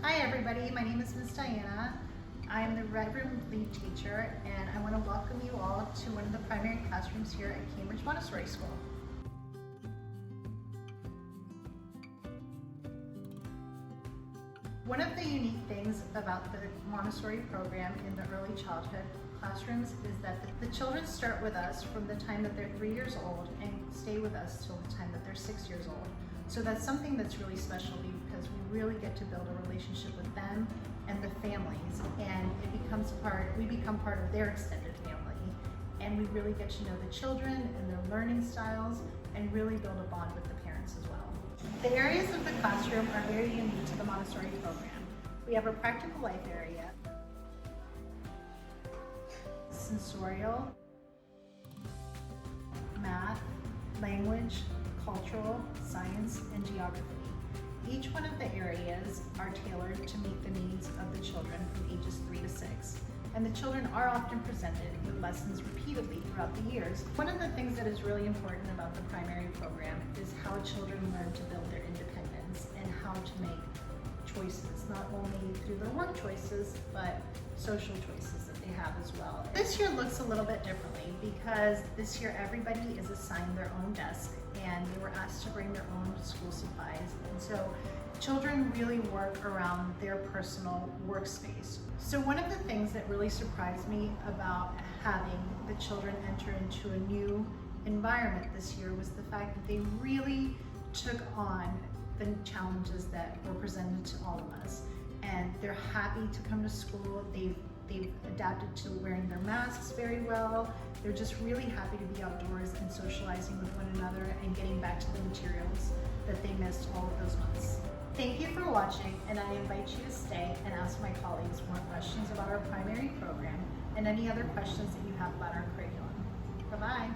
Hi everybody, my name is Ms. Diana. I'm the Red Room lead teacher and I want to welcome you all to one of the primary classrooms here at Cambridge Montessori School. One of the unique things about the Montessori program in the early childhood classrooms is that the children start with us from the time that they're 3 years old and stay with us till the time that they're 6 years old. So that's something that's really special because we really get to build a relationship with them and the families, and we become part of their extended family, and we really get to know the children and their learning styles and really build a bond with the parents as well. The areas of the classroom are very unique to the Montessori program. We have a practical life area, sensorial, math, language, cultural, science, and geography. Each one of the areas are tailored to meet the needs of the children from ages 3 to 6. And the children are often presented with lessons repeatedly throughout the years. One of the things that is really important about the primary program is how children learn to build their independence and how to make choices, not only through their work choices, but social choices that they have as well. This year looks a little bit differently because this year everybody is assigned their own desk and they were asked to bring their own school supplies. And so children really work around their personal workspace. So one of the things that really surprised me about having the children enter into a new environment this year was the fact that they really took on the challenges that were presented to all of us. And they're happy to come to school. They've adapted to wearing their masks very well. They're just really happy to be outdoors and socializing with one another and getting back to the materials that they missed all of those months. Thank you for watching, and I invite you to stay and ask my colleagues more questions about our primary program and any other questions that you have about our curriculum. Bye-bye.